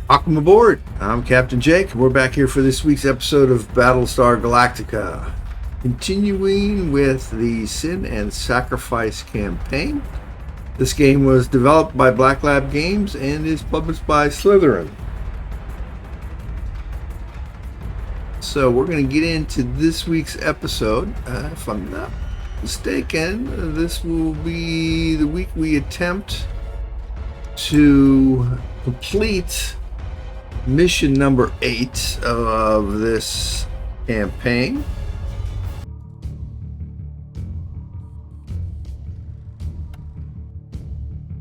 Welcome aboard. I'm Captain Jake. We're back here for this week's episode of Battlestar Galactica. Continuing with the Sin and Sacrifice campaign. This game was developed by Black Lab Games and is published by Slytherin. So we're going to get into this week's episode. If I'm not mistaken, this will be the week we attempt to complete mission number 8 of this campaign.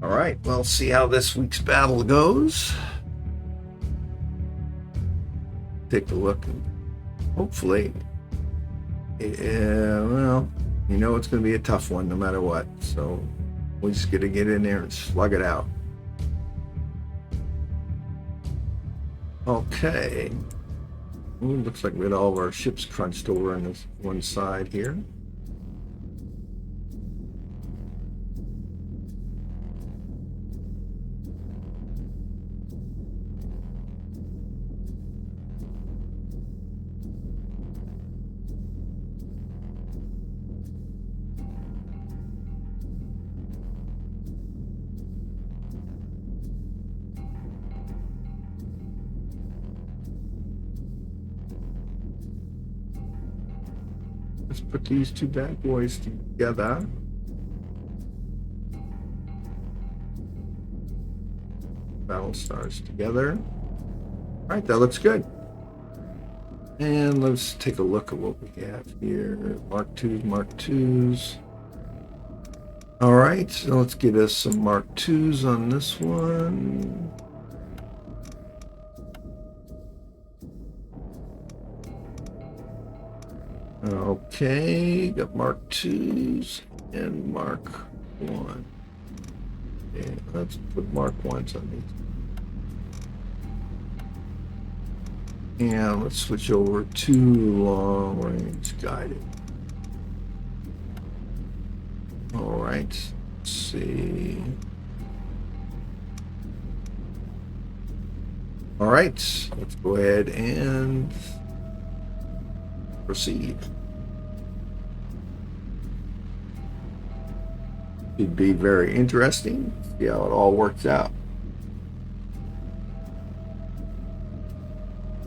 All right, well, see how this week's battle goes. Take a look and hopefully, well, you know it's going to be a tough one no matter what. So we just got to get in there and slug it out. Okay. Ooh, looks like we had all of our ships crunched over on this one side here. Let's put these two bad boys together. Battle stars together. All right, that looks good. And let's take a look at what we have here. Mark 2s, Mark 2s. All right, so let's get us some Mark 2s on this one. Okay, got Mark 2s and Mark 1. Okay, let's put Mark 1s on these. And let's switch over to long range guided. All right, let's see. All right, let's go ahead and proceed. Should be very interesting. See how it all works out.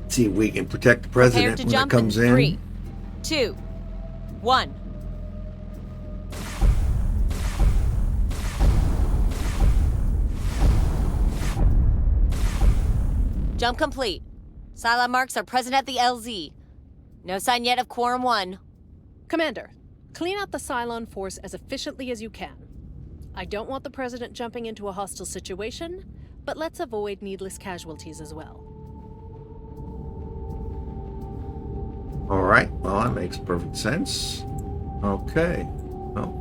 See if we can protect the president when it comes in. 3, 2, 1. Jump complete. Silo marks are present at the LZ. No sign yet of Quorum 1. Commander, clean out the Cylon force as efficiently as you can. I don't want the President jumping into a hostile situation, but let's avoid needless casualties as well. All right, well, that makes perfect sense. Okay, well,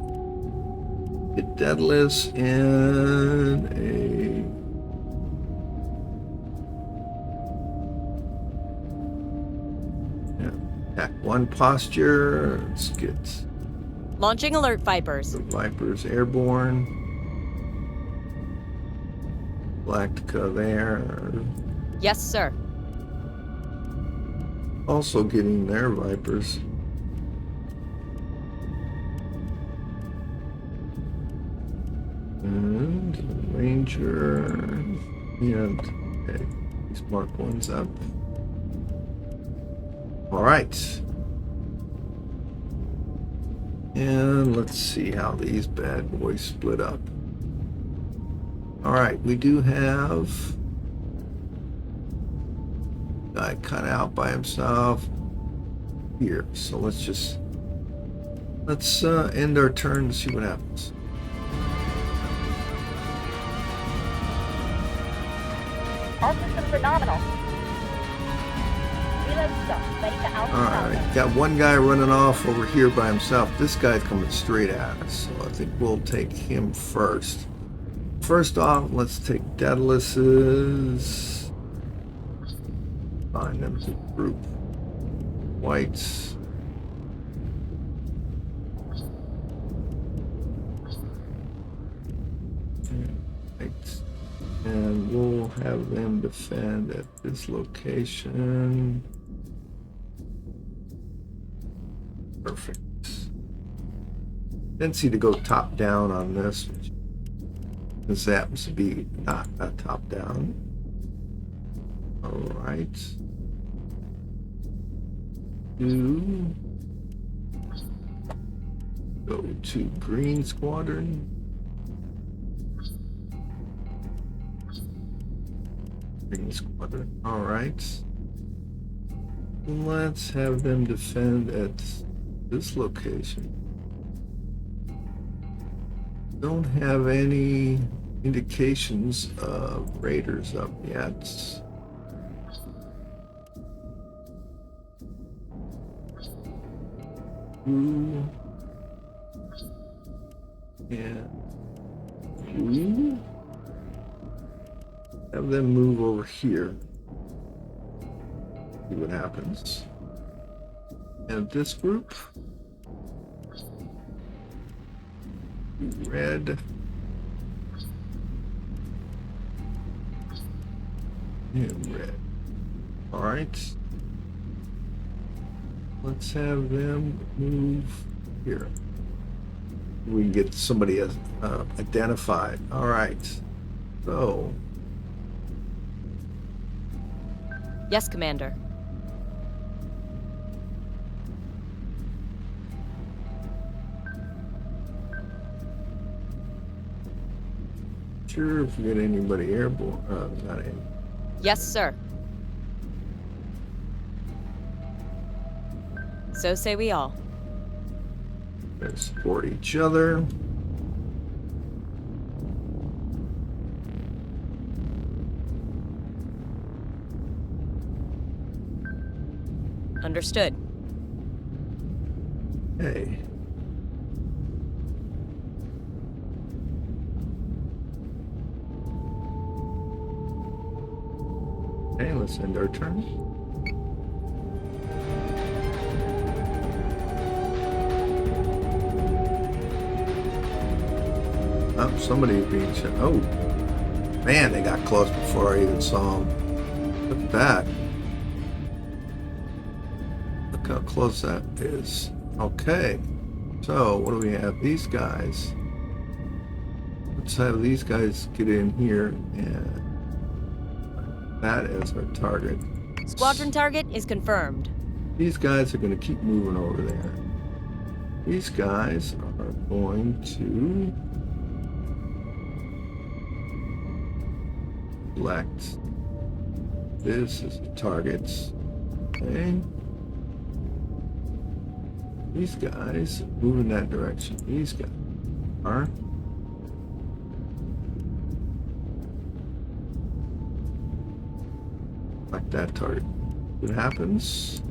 get Daedalus in attack 1 posture. Let's get Launching alert Vipers. the Vipers airborne. Galactica there. Yes, sir. Also getting their Vipers. And Ranger. And okay, these Mark 1s up. All right. And let's see how these bad boys split up. All right, we do have a guy kind of out by himself here. So let's end our turn and see what happens. All systems are nominal. Reload stuff. Ready to out. All right, got one guy running off over here by himself. This guy's coming straight at us, so I think we'll take him first. First off, let's take Daedalus's. Find them to group. Whites. Whites. And we'll have them defend at this location. Perfect. Tendency to go top down on this, which this happens to be not a top down. All right. Go to green squadron. Green squadron. All right. Let's have them defend at this location. Don't have any indications of raiders up yet. Ooh. Yeah. Ooh. Have them move over here. See what happens. And this group. Red. And red. Alright. Let's have them move here. We can get somebody identified. Alright. So. Yes, Commander. Sure, if you get anybody airborne, not any. Yes, sir. So say we all. They support each other. Understood. Hey. Okay, let's end our turn. Oh, somebody's being shot. Oh, man, they got close before I even saw them. Look at that. Look how close that is. Okay, so what do we have? These guys. Let's have these guys get in here and that is our target. Squadron target is confirmed. These guys are going to keep moving over there. These guys are going to select this as the targets. Okay. These guys move in that direction. These guys are. Like that target. What happens?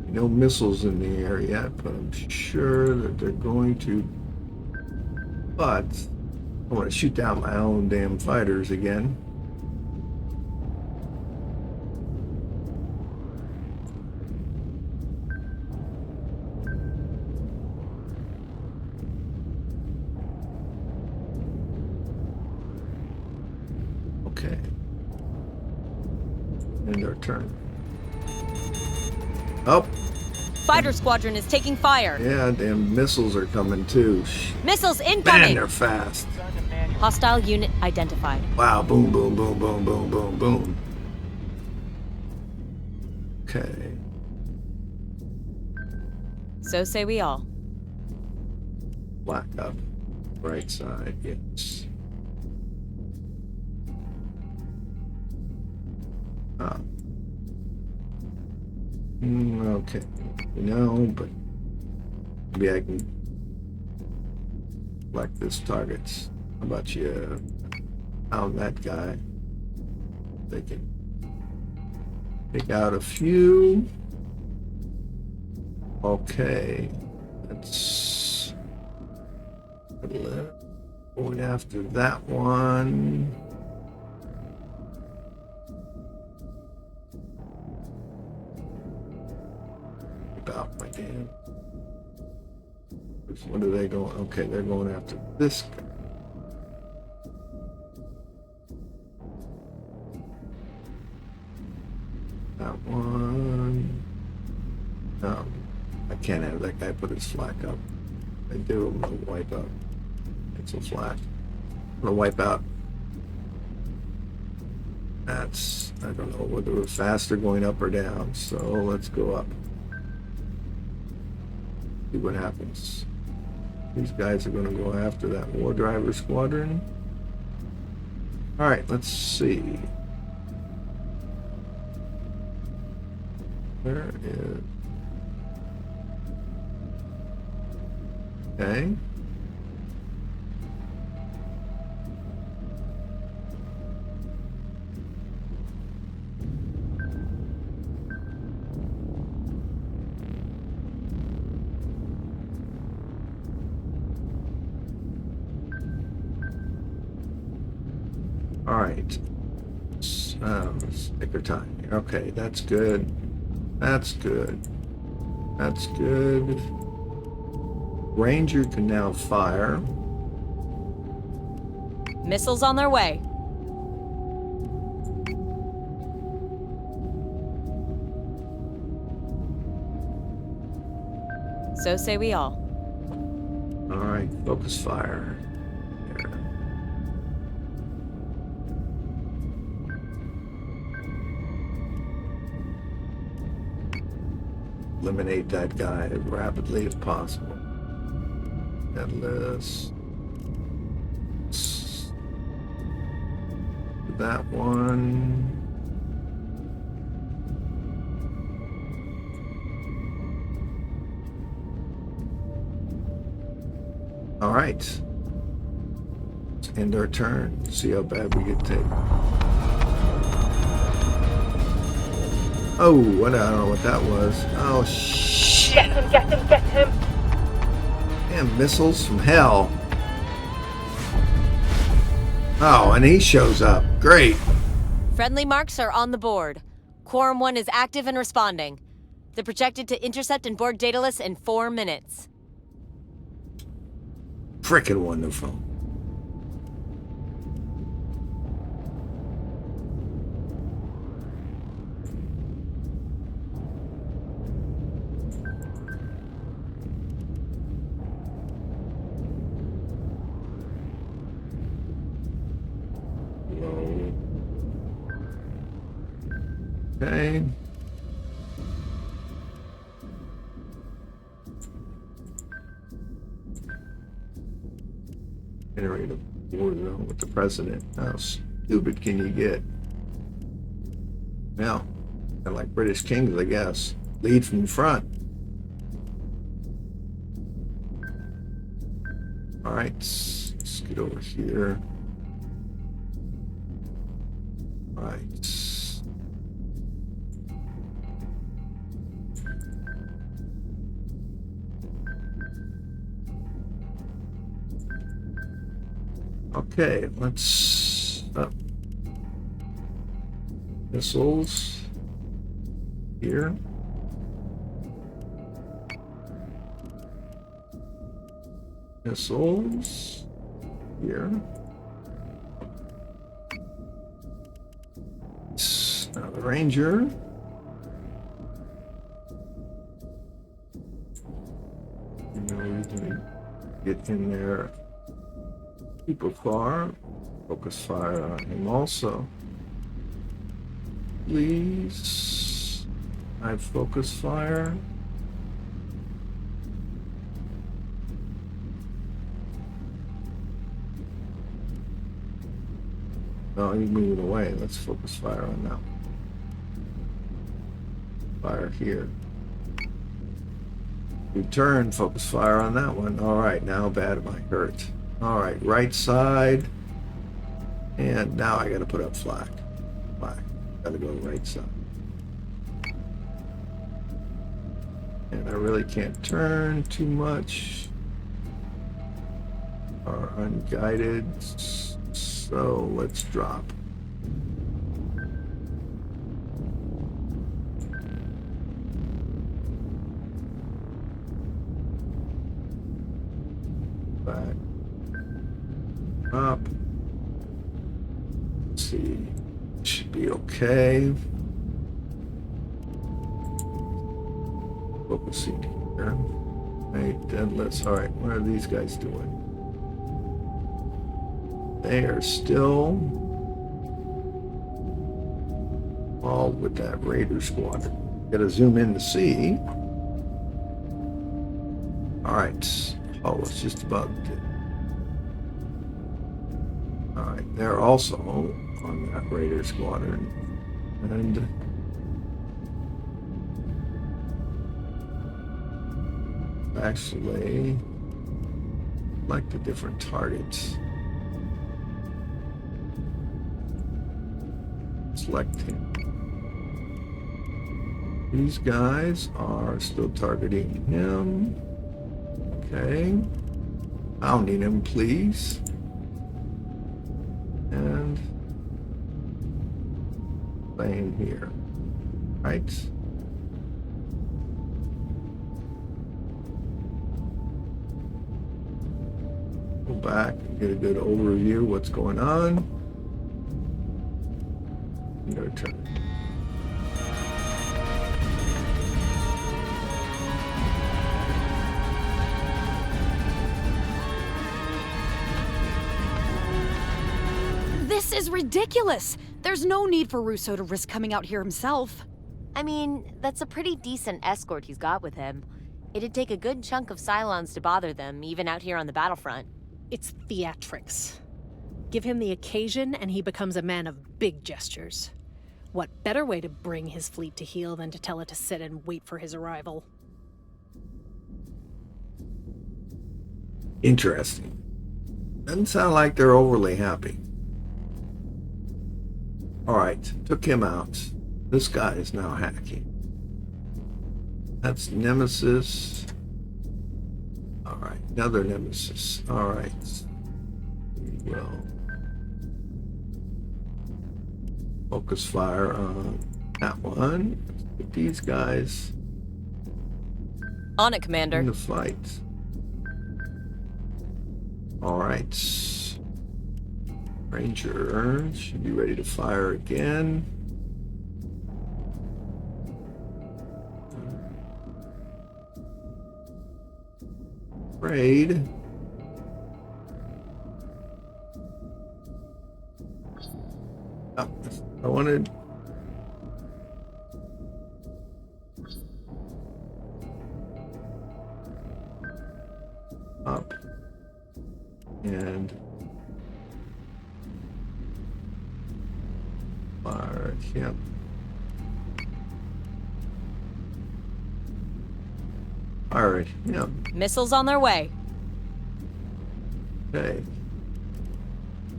No missiles in the air yet, but I'm sure that they're going to. But I want to shoot down my own damn fighters again. Okay. End our turn. Oh. Fighter squadron is taking fire. Yeah, damn missiles are coming too. Missiles Man, incoming. they're fast. Hostile unit identified. Wow, boom, boom, boom, boom, boom, boom, boom. Okay. So say we all. Black up. Right side, yes. Ah. Okay. No, but maybe I can select this targets. How about you found that guy? They can pick out a few. Okay. That's going after that one. About my damn. What are they going? Okay, they're going after this guy. That one. No, I can't have that guy put his flak up. I do, I'm gonna wipe out. It's a flash. I'm gonna wipe out. That's, I don't know whether we're faster going up or down, so let's go up. See what happens. These guys are gonna go after that war driver squadron. Alright, let's see. Where is... Okay. All right. Let's take our time here. Okay, that's good. That's good. That's good. Ranger can now fire. Missiles on their way. So say we all. All right, focus fire. There. Eliminate that guy as rapidly as possible. Endless. That one. All right. Let's end our turn. See how bad we get taken. Oh, what? I don't know what that was. Oh, shit. Get him, get him, get him! Damn missiles from hell. Oh, and he shows up. Great. Friendly marks are on the board. Quorum 1 is active and responding. They're projected to intercept and board Daedalus in 4 minutes. Frickin' wonderful. Okay. Generate a war zone with the president. How stupid can you get? Well, kind of like British kings, I guess. Lead from the front. All right, let's get over here. All right. Okay, let's missiles here. Missiles here. Now the Ranger. No reason to get in there. Super far. Focus fire on him also. Please. I focus fire. Oh, he's moving away. Let's focus fire on that one. Fire here. Return, focus fire on that one. All right, now how bad am I hurt? All right, right side. And now I gotta put up flag. Flag. Gotta go right side. And I really can't turn too much. Are unguided. So let's drop. Back. Up. Let's see. Should be okay. Focusing here. Right, deadlifts. All right, what are these guys doing? They are still all with that Raider squadron. Gotta zoom in to see. All right, hull is just about dead. All right, they're also on that Raider squadron, and actually like the different targets. Select him. These guys are still targeting him. Okay. Pounding him, please. And staying here. Right. Go back and get a good overview of what's going on. I'm going to turn. This is ridiculous! There's no need for Russo to risk coming out here himself. I mean, that's a pretty decent escort he's got with him. It'd take a good chunk of Cylons to bother them, even out here on the battlefront. It's theatrics. Give him the occasion and he becomes a man of big gestures. What better way to bring his fleet to heel than to tell it to sit and wait for his arrival? Interesting. Doesn't sound like they're overly happy. Alright, took him out. This guy is now hacking. That's Nemesis. Alright, another Nemesis. Alright. Here we go. Focus fire on that one. Let's put these guys On it, Commander. in the fight. Alright. Ranger should be ready to fire again. Raid. Oh, I wanted. Up. And fire at him. Fire at him. Missiles on their way. Okay.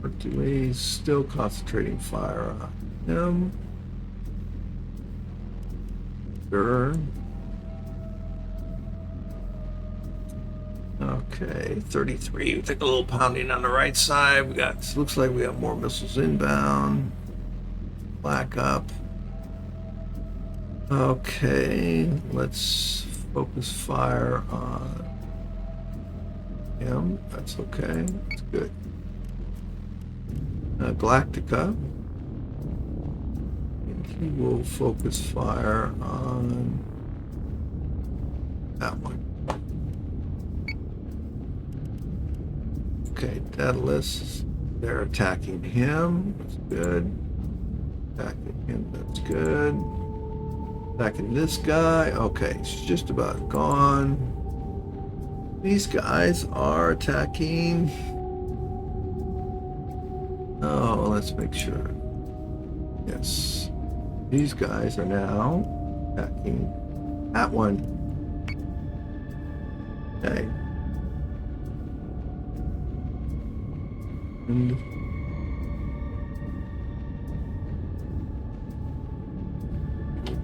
But do we still concentrating fire on him? Sure. Okay, 33. We take a little pounding on the right side. We got, looks like we have more missiles inbound. Black up. Okay, let's focus fire on him. That's okay. That's good. Galactica. And he will focus fire on that one. Okay, Daedalus, they're attacking him. That's good. Attacking him, that's good. Attacking this guy. Okay, it's just about gone. These guys are attacking. Oh, let's make sure. Yes. These guys are now attacking that one. Okay. And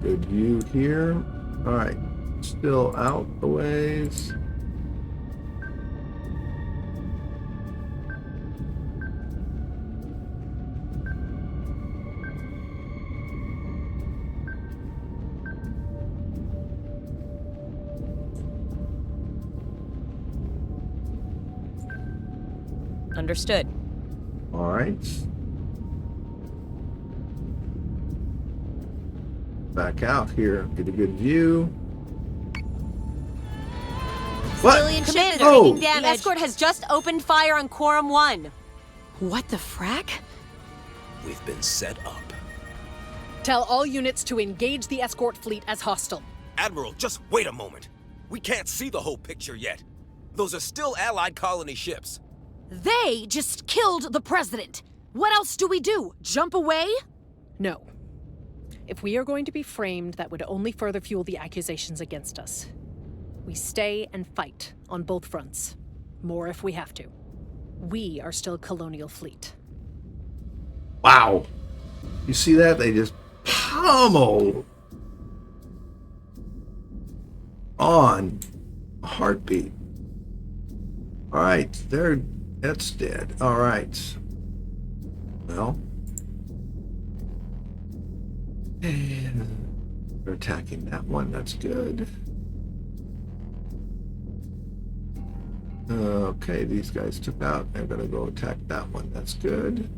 good view here. All right, still out the ways. Understood. All right. Back out here. Get a good view. What? Civilian ship is Oh! taking damage. The escort has just opened fire on Quorum 1. What the frack? We've been set up. Tell all units to engage the escort fleet as hostile. Admiral, just wait a moment. We can't see the whole picture yet. Those are still Allied colony ships. They just killed the president. What else do we do? Jump away? No. If we are going to be framed, that would only further fuel the accusations against us. We stay and fight on both fronts. More if we have to. We are still colonial fleet. Wow. You see that? They just pummel on a heartbeat. All right, that's dead. All right. Well, and they're attacking that one. That's good. Okay, these guys took out. They're gonna go attack that one. That's good.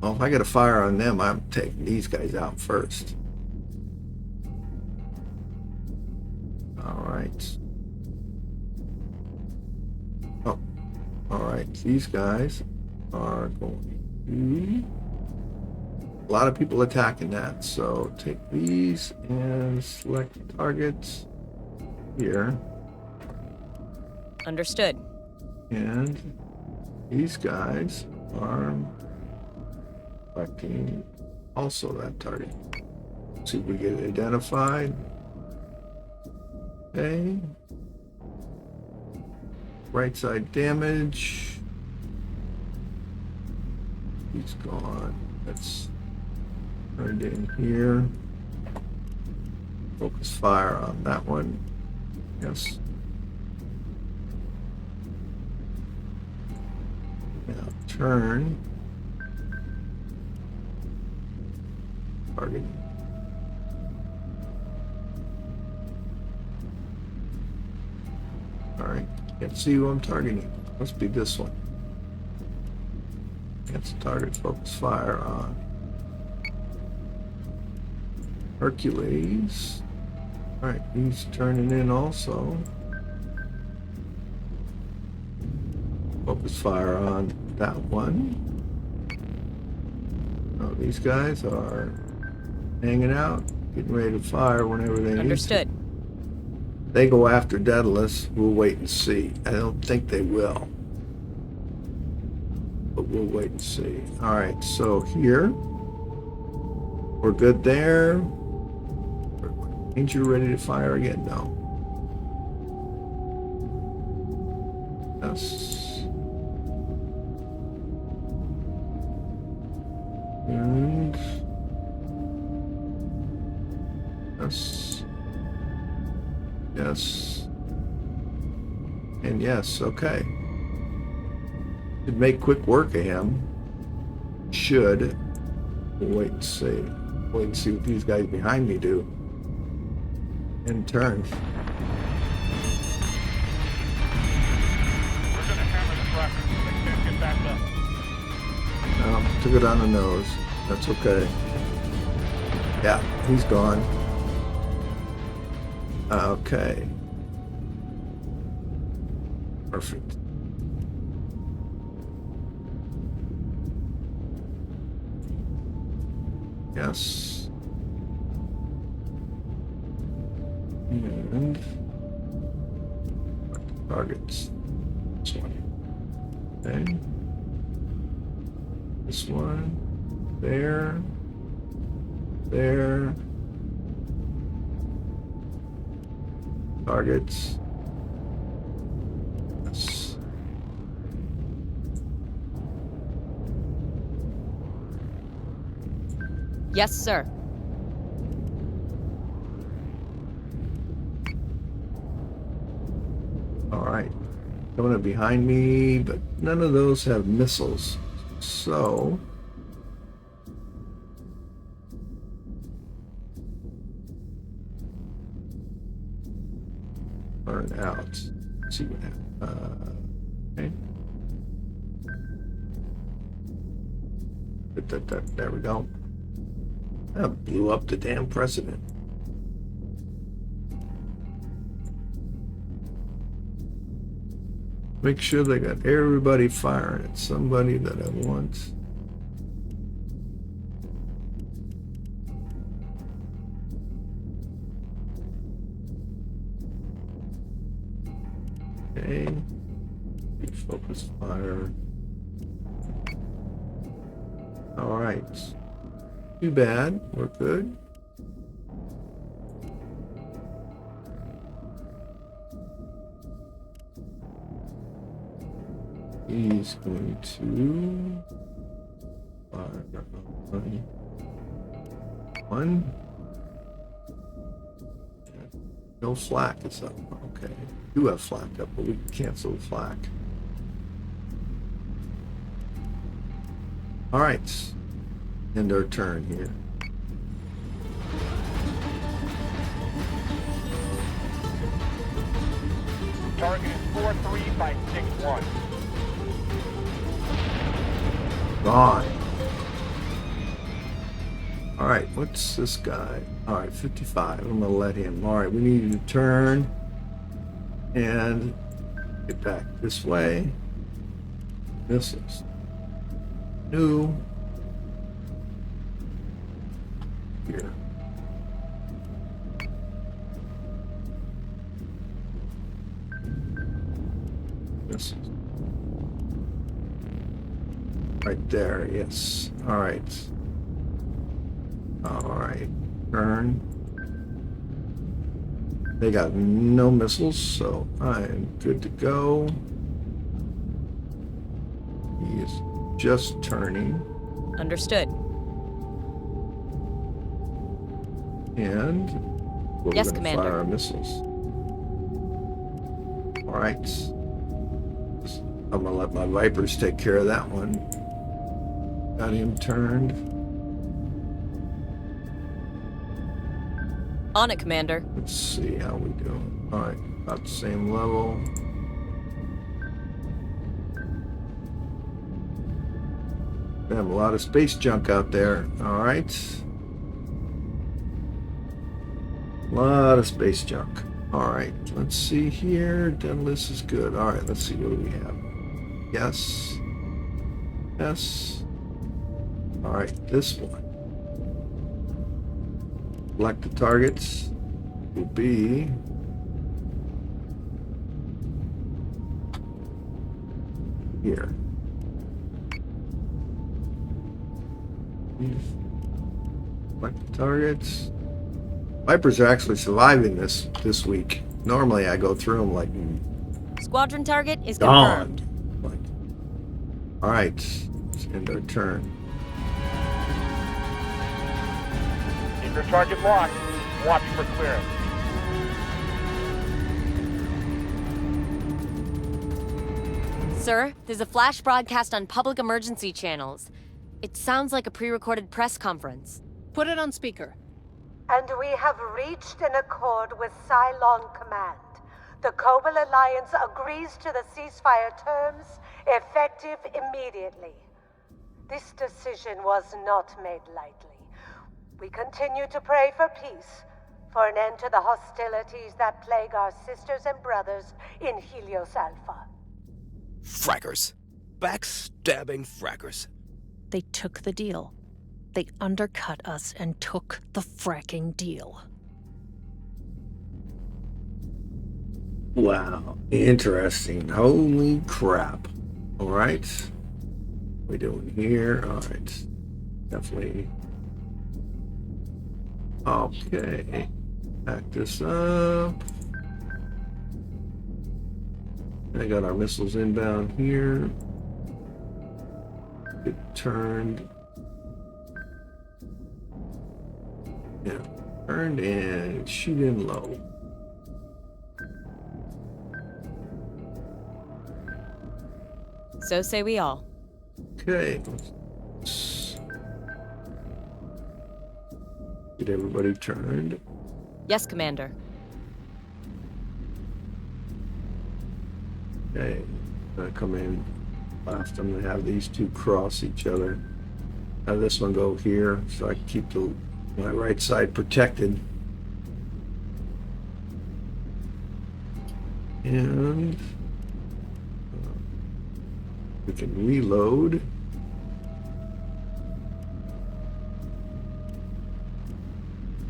Well, if I get a fire on them, I'm taking these guys out first. All right. Oh, all right. These guys are going to... A lot of people attacking that, so take these and select targets here. Understood. And these guys are selecting also that target. See if we get it identified. Okay. Right side damage. He's gone. Let's turn it in here. Focus fire on that one. Yes. Now turn. Target. Alright, can't see who I'm targeting. Must be this one. That's target focus fire on Hercules. Alright, he's turning in also. Focus fire on that one. Oh, these guys are hanging out, getting ready to fire whenever they Understood. need to. They go after Daedalus, we'll wait and see. I don't think they will. But we'll wait and see. Alright, so here. We're good there. Ain't you ready to fire again? No. Yes. And yes. Yes. And yes, okay. Should make quick work of him. Should. We'll wait and see. Wait and see what these guys behind me do. In turn. We're gonna hammer the trackers so they can't get back up. No, took it on the nose. That's okay. Yeah, he's gone. Okay. Perfect. Yes. And targets. This one. Okay. This one. There. There. Targets. Yes. Yes, sir. All right. Coming up behind me, but none of those have missiles. So burn out. Let's see what happens. Okay. There we go. That blew up the damn precedent. Make sure they got everybody firing at somebody that I want. Okay. Focus fire. All right. Too bad. We're good. He's going to fire on one. No flak is up. Okay. Do have flak up, but we can cancel the flak. All right. End our turn here. Target is 43 by 61. Gone. All right, what's this guy? All right, 55. I'm gonna let him. All right, we need to turn and get back this way. Missiles. New. Here. Missiles. Right there, yes. All right. All right. Turn. They got no missiles, so I'm good to go. He is just turning. Understood. And we're Yes, gonna Commander. fire our missiles. All right. I'm gonna let my Vipers take care of that one. Got him turned. On it, Commander. Let's see how we doing. All right, about the same level. We have a lot of space junk out there. All right. A lot of space junk. All right, let's see here. Daedalus is good. All right, let's see what do we have. Yes. Yes. All right, this one. Select the targets will be here. Select the targets. Vipers are actually surviving this week. Normally I go through them like Squadron target is gone. confirmed. Like, all right, let's end our turn. Keep your target locked. Watch for clearance. Sir, there's a flash broadcast on public emergency channels. It sounds like a pre-recorded press conference. Put it on speaker. And we have reached an accord with Cylon Command. The Cobalt Alliance agrees to the ceasefire terms, effective immediately. This decision was not made lightly. We continue to pray for peace, for an end to the hostilities that plague our sisters and brothers in Helios Alpha. Fraggers. Backstabbing fraggers. They took the deal. They undercut us and took the fracking deal. Wow, interesting. Holy crap. All right. What we doing here? All right. Definitely. Okay. Back this up. I got our missiles inbound here. Get turned. Yeah, turned and shoot in low. So say we all. Okay. Let's get everybody turned. Yes, Commander. Okay. come in left. I'm gonna have these two cross each other. Have this one go here, so I can keep my right side protected. And we can reload.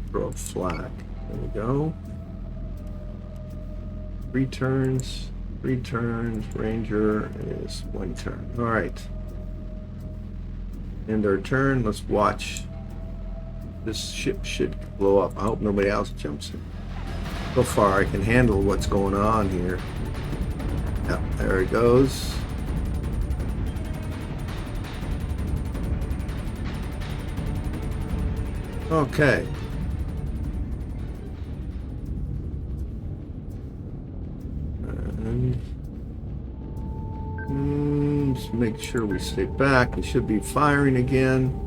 Throw a flag. There we go. 3 turns. 3 turns. Ranger is 1 turn. All right. End our turn. Let's watch. This ship should blow up. I hope nobody else jumps in. So far, I can handle what's going on here. Yep, there it goes. Okay. And just make sure we stay back. We should be firing again.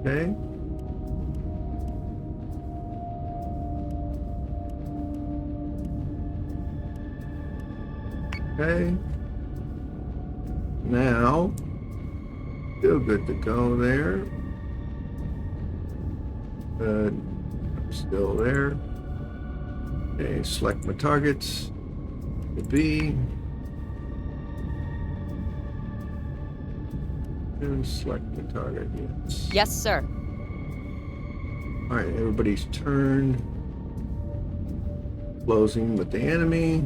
Okay. Okay. Now, still good to go there. Good. Still there. Okay, select my targets. The B. And select the target, yes. Yes, sir. Alright, everybody's turned. Closing with the enemy.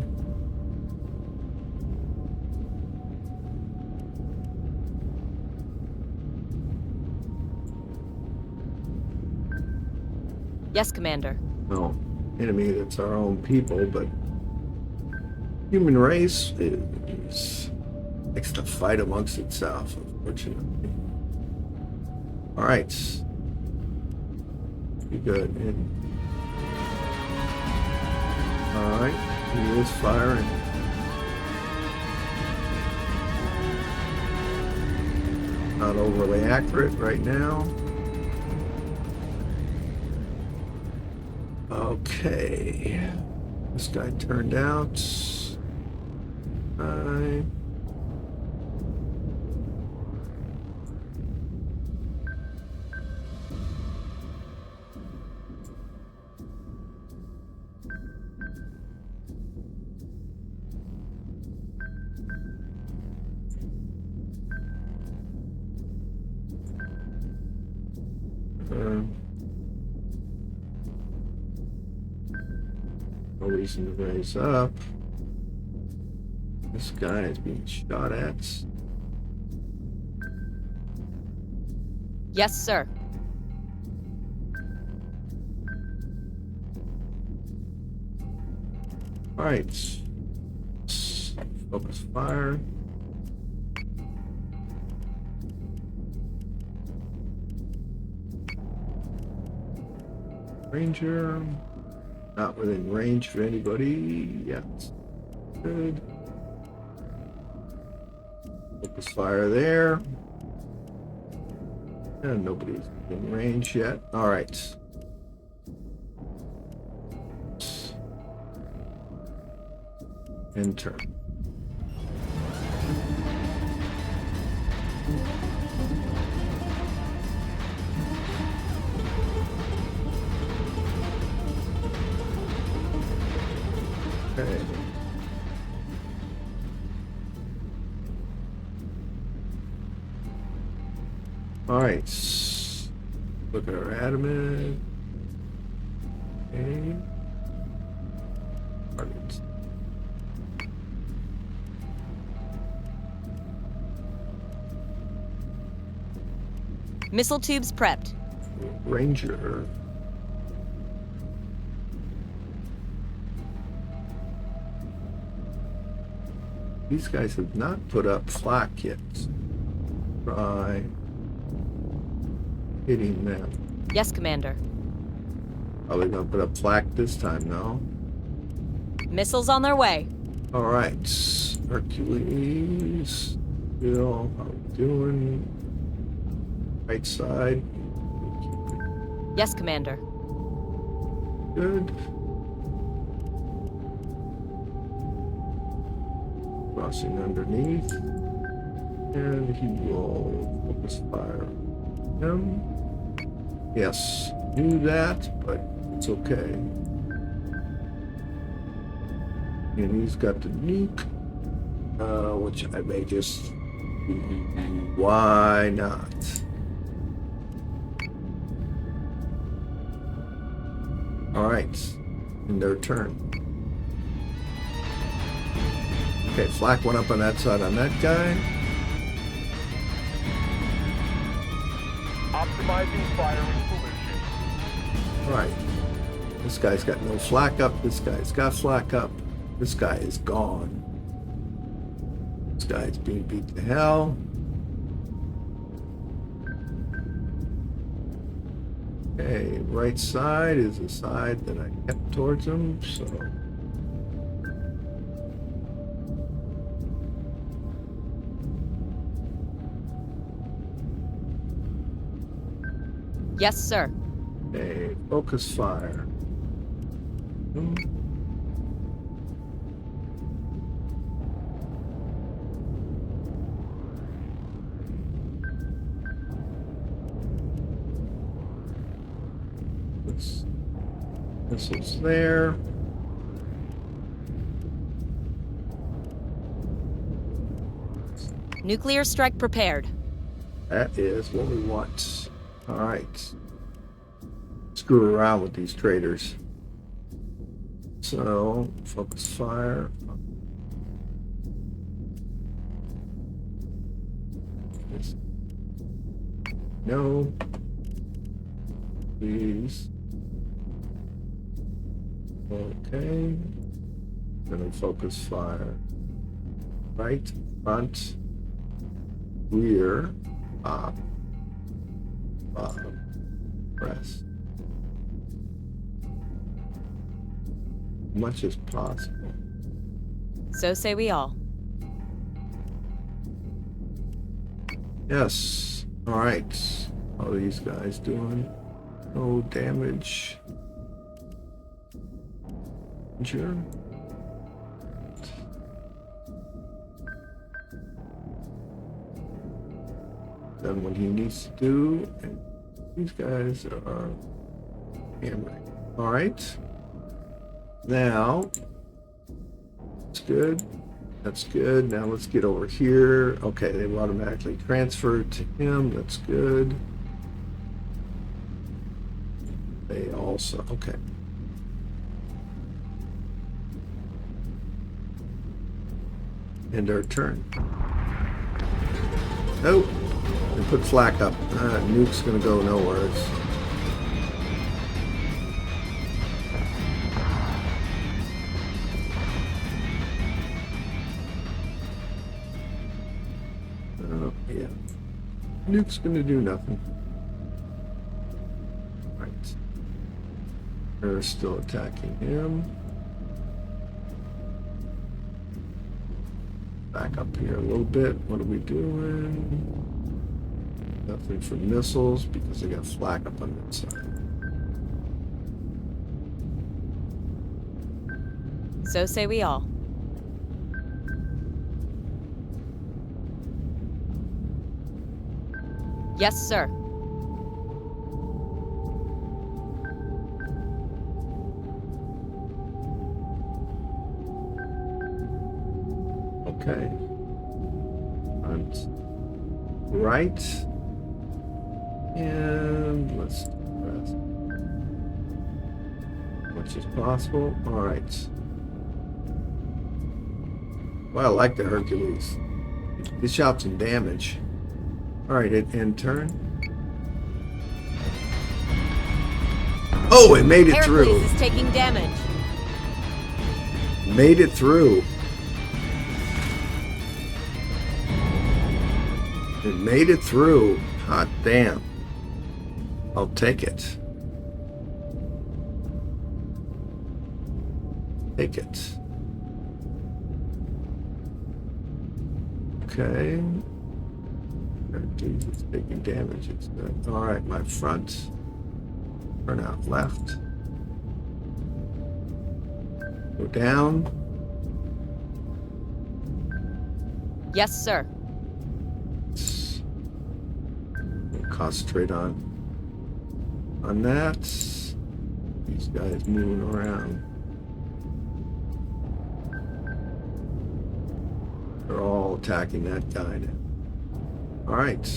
Yes, Commander. No, enemy that's our own people, but human race likes to fight amongst itself, unfortunately. Alright. Be good. Alright, he is firing. Not overly accurate right now. Okay. This guy turned out. Fine. No reason to raise up. This guy is being shot at. Yes, sir. Alright. Focus fire. Ranger. Not within range of anybody yet. Good. Focus fire there. And nobody's in range yet. Alright. End turn. Okay. All right. Look at our adamant. Okay. Target. Missile tubes prepped. Ranger. These guys have not put up flak yet. Try hitting them. Yes, Commander. Probably gonna put up flak this time, no? Missiles on their way. All right, Hercules. Bill, how we doing? Right side. Yes, Commander. Good. Crossing underneath. And he will focus fire on him. Yes, knew that, but it's okay. And he's got the nuke, which I may just... Why not? Alright, in their turn. Okay, flak went up on that side on that guy. Optimizing firing solution. Right. This guy's got no flak up. This guy's got flak up. This guy is gone. This guy's being beat to hell. Okay, right side is the side that I kept towards him, so... Yes, sir. Okay, focus fire. This is there. Nuclear strike prepared. That is what we want. All right. Screw around with these traitors. So, focus fire. No. Please. Okay. Gonna focus fire. Right, front, rear, top, bottom, press. Much as possible. So say we all. Yes. All right. How are these guys doing? No damage. Sure. Done what he needs to do, and these guys are hammering. All right. Now, that's good. That's good. Now let's get over here. Okay, they've automatically transferred to him. That's good. They also, okay. End our turn. Nope. They put flak up. Nuke's gonna go nowhere. Yeah. Nuke's gonna do nothing. Right. They're still attacking him. Back up here a little bit. What are we doing? Nothing for missiles because they got flak up on that side. So say we all. Yes, sir. Okay. Front. Right. And let's press as much as possible. All right. Well, I like the Hercules. It shot some damage. All right, end turn. Oh, it made it through. Hercules is taking damage. Made it through. It made it through. Hot damn. I'll take it. Take it. Okay. Hercules is taking damage. It's good. All right, my front. Turn out left. Go down. Yes, sir. We'll concentrate on that. These guys moving around. They're all attacking that guy now. All right.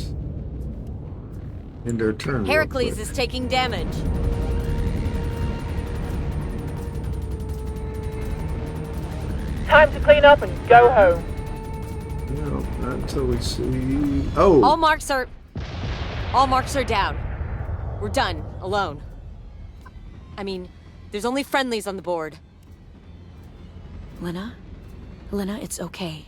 In their turn. Heracles is taking damage. Time to clean up and go home. No, not until we see. Oh. All marks are down. We're done. Alone. I mean, there's only friendlies on the board. Lena, it's okay.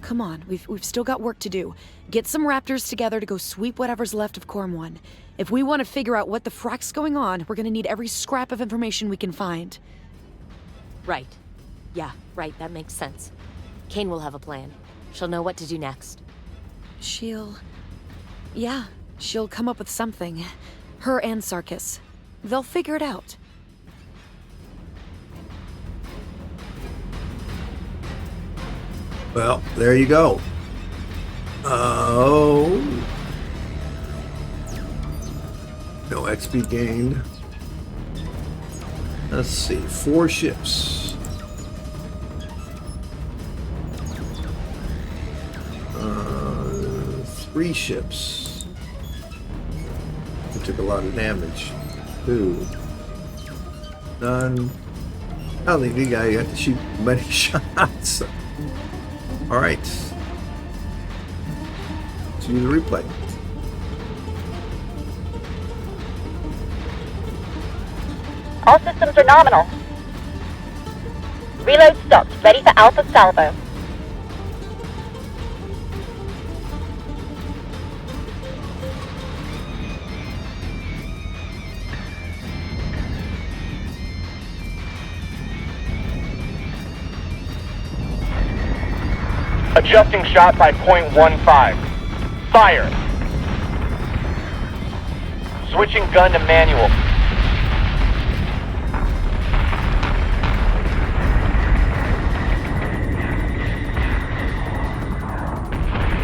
Come on, we've still got work to do. Get some raptors together to go sweep whatever's left of Quorum 1. If we want to figure out what the frack's going on, we're gonna need every scrap of information we can find. Right. Yeah, right. That makes sense. Kane will have a plan. She'll know what to do next. She'll come up with something. Her and Sarkis. They'll figure it out. Well, there you go. Oh. No XP gained. Let's see. 4 ships. 3 ships. We took a lot of damage. 2. None. I don't think the guy got to shoot many shots. All right. See the replay. All systems are nominal. Reload stopped. Ready for Alpha Salvo. Adjusting shot by .15. Fire. Switching gun to manual.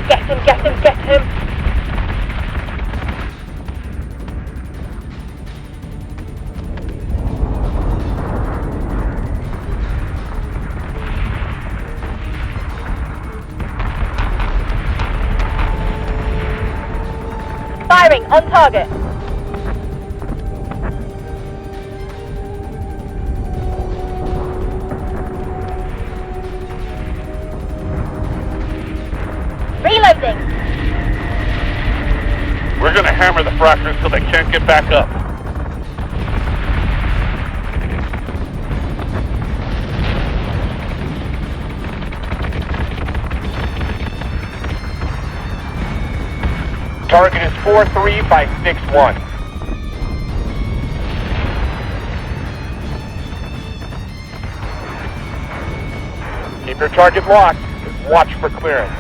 Get him, get him, get him! Firing on target. Reloading. We're gonna hammer the frackers till they can't get back up. Target is 4-3 by 6-1. Keep your target locked. Just watch for clearance.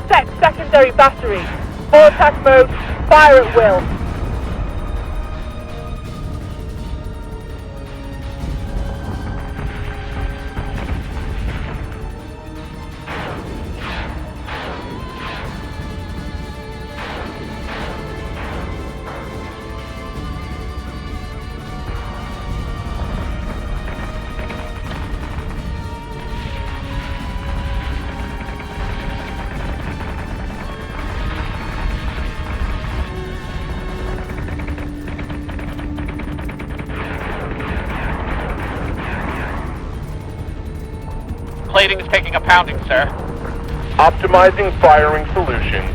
Set secondary battery. Full attack mode. Fire at will. Plating is taking a pounding, sir. Optimizing firing solutions.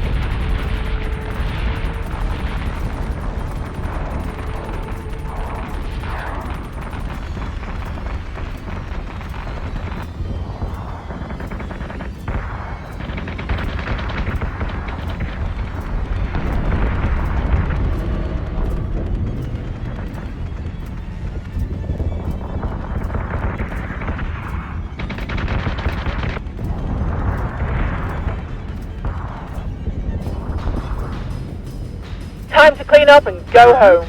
Time to clean up and go home.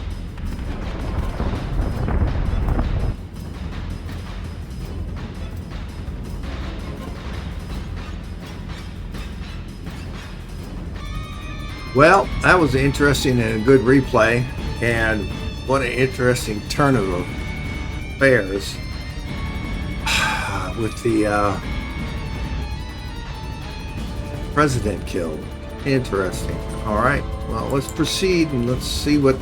Well, that was interesting and a good replay, and what an interesting turn of affairs with the president killed. Interesting. All right, well, let's proceed and let's see what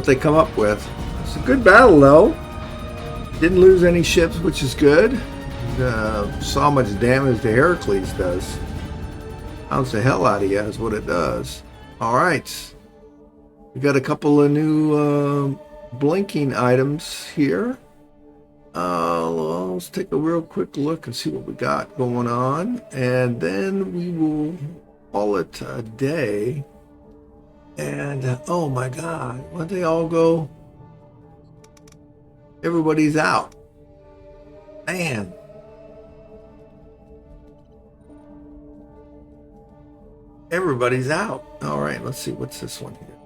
they come up with. It's a good battle, though. Didn't lose any ships, which is good. Saw much damage the Heracles does. Pounds the hell out of you is what it does. All right, we got a couple of new blinking items here. Let's take a real quick look and see what we got going on, and then we will call it a day. And oh my God, where'd they all go? Everybody's out. Man. Everybody's out. All right, let's see. What's this one here?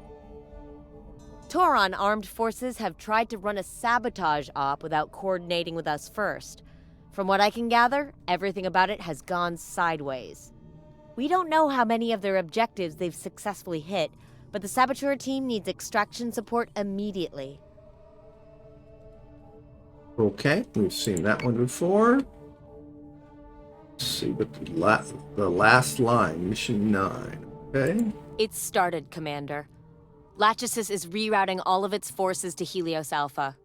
Tauron armed forces have tried to run a sabotage op without coordinating with us first. From what I can gather, everything about it has gone sideways. We don't know how many of their objectives they've successfully hit, but the saboteur team needs extraction support immediately. Okay, we've seen that one before. Let's see what the last line, mission 9. Okay. It's started, Commander. Lachesis is rerouting all of its forces to Helios Alpha.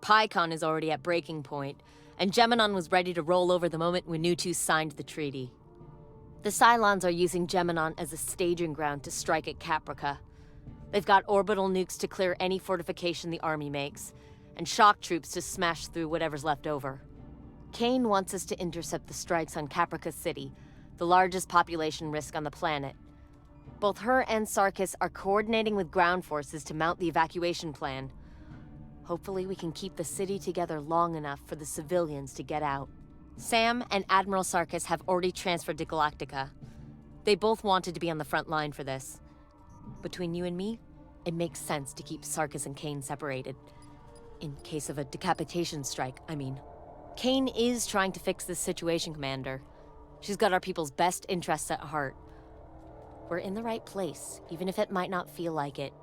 Pycon is already at breaking point, and Geminon was ready to roll over the moment Winutu signed the treaty. The Cylons are using Geminon as a staging ground to strike at Caprica. They've got orbital nukes to clear any fortification the army makes, and shock troops to smash through whatever's left over. Kane wants us to intercept the strikes on Caprica City, the largest population risk on the planet. Both her and Sarkis are coordinating with ground forces to mount the evacuation plan. Hopefully we can keep the city together long enough for the civilians to get out. Sam and Admiral Sarkis have already transferred to Galactica. They both wanted to be on the front line for this. Between you and me, it makes sense to keep Sarkis and Kane separated. In case of a decapitation strike, I mean. Kane is trying to fix this situation, Commander. She's got our people's best interests at heart. We're in the right place, even if it might not feel like it.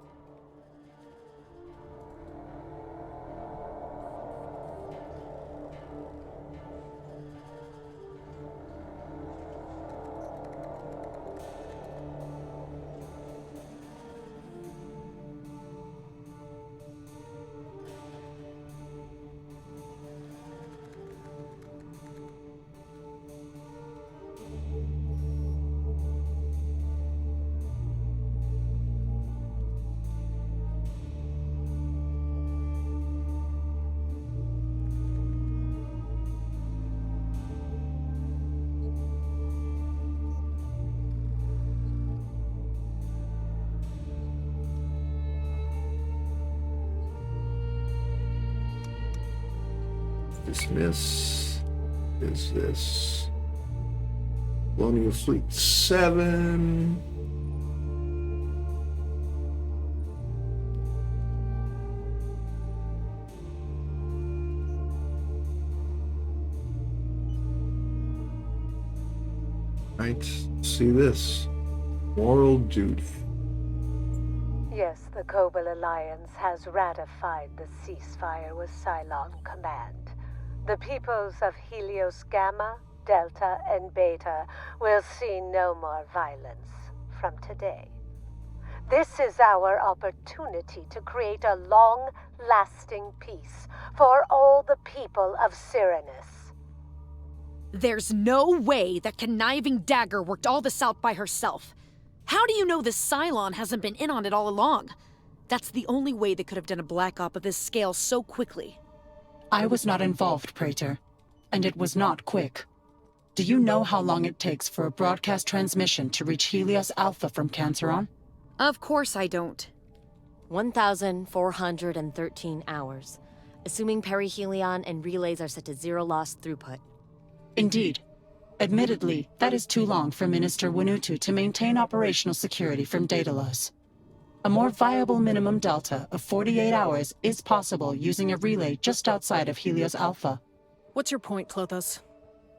Dismiss is this Colonial Fleet 7. Right, see this. Moral duty. Yes, the Cobalt Alliance has ratified the ceasefire with Cylon Command. The peoples of Helios Gamma, Delta, and Beta will see no more violence from today. This is our opportunity to create a long-lasting peace for all the people of Cyranus. There's no way that conniving Dagger worked all this out by herself. How do you know this Cylon hasn't been in on it all along? That's the only way they could have done a black op of this scale so quickly. I was not involved, Praetor, and it was not quick. Do you know how long it takes for a broadcast transmission to reach Helios Alpha from Canceron? Of course I don't. 1,413 hours, assuming perihelion and relays are set to zero loss throughput. Indeed. Admittedly, that is too long for Minister Winutu to maintain operational security from data loss. A more viable minimum delta of 48 hours is possible using a relay just outside of Helios Alpha. What's your point, Clothos?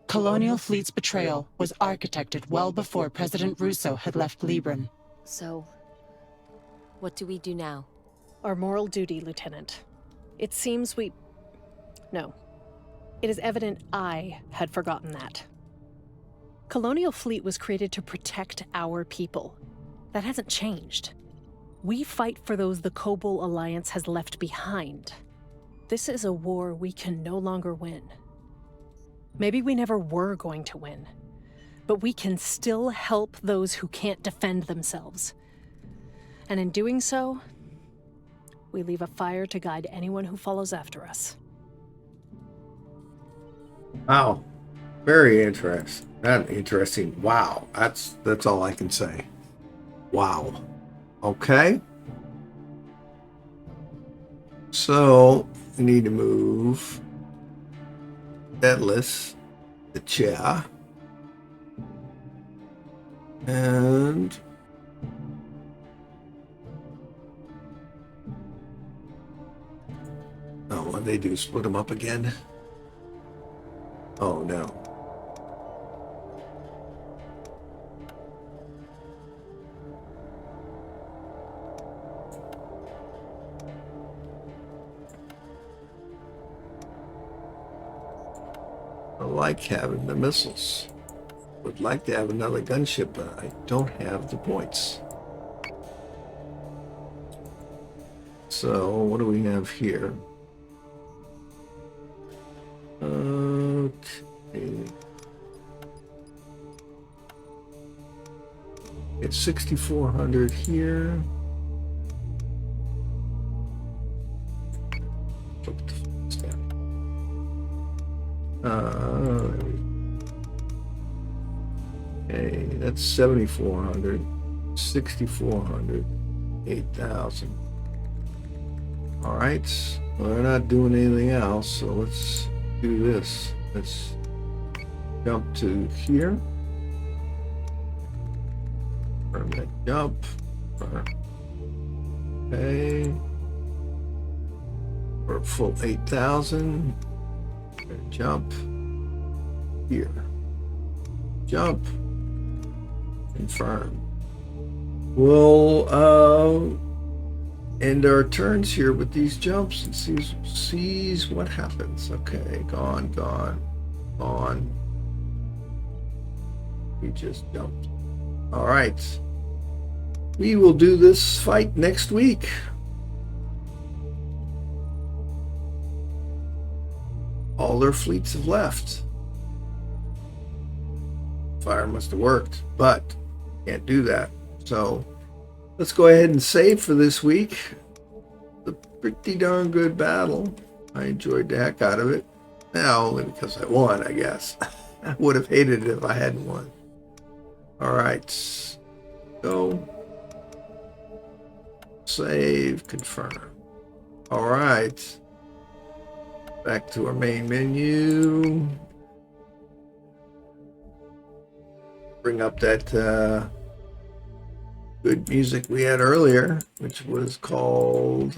Colonial Fleet's betrayal was architected well before President Russo had left Libran. So, what do we do now? Our moral duty, Lieutenant. It seems No. It is evident I had forgotten that. Colonial Fleet was created to protect our people. That hasn't changed. We fight for those the Cobol Alliance has left behind. This is a war we can no longer win. Maybe we never were going to win, but we can still help those who can't defend themselves. And in doing so, we leave a fire to guide anyone who follows after us. Wow. Very interesting. Not interesting. Wow. That's all I can say. Wow. Okay. So we need to move Atlas, the chair, and what they do? Split them up again? Oh no. I like having the missiles. Would like to have another gunship, but I don't have the points. So what do we have here? Okay. It's 6,400 here. Okay, that's 7,400, 6,400, 8,000. All right, well, they're not doing anything else, so let's do this. Let's jump to here. Permanent jump. Okay. For a full 8,000. Jump. Here. Jump. Confirm. We'll end our turns here with these jumps and sees what happens. Okay, gone. We just jumped. All right. We will do this fight next week. All their fleets have left. Fire must have worked, but can't do that. So let's go ahead and save for this week. A pretty darn good battle. I enjoyed the heck out of it. Now, only because I won, I guess. I would have hated it if I hadn't won. All right. Go. Save. Confirm. All right. Back to our main menu. Bring up that good music we had earlier, which was called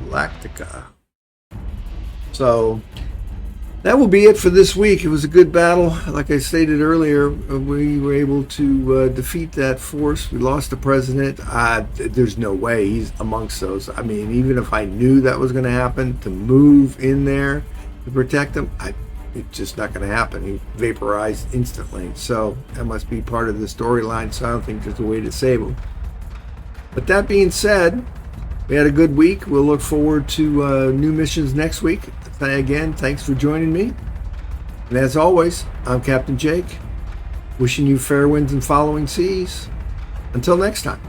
Galactica. So that will be it for this week. It was a good battle. Like I stated earlier, we were able to defeat that force. We lost the president. There's no way he's amongst those. I mean, even if I knew that was going to happen, to move in there to protect him, it's just not going to happen. He vaporized instantly. So that must be part of the storyline. So I don't think there's a way to save him. But that being said, we had a good week. We'll look forward to new missions next week. Again, thanks for joining me. And as always, I'm Captain Jake, wishing you fair winds and following seas. Until next time.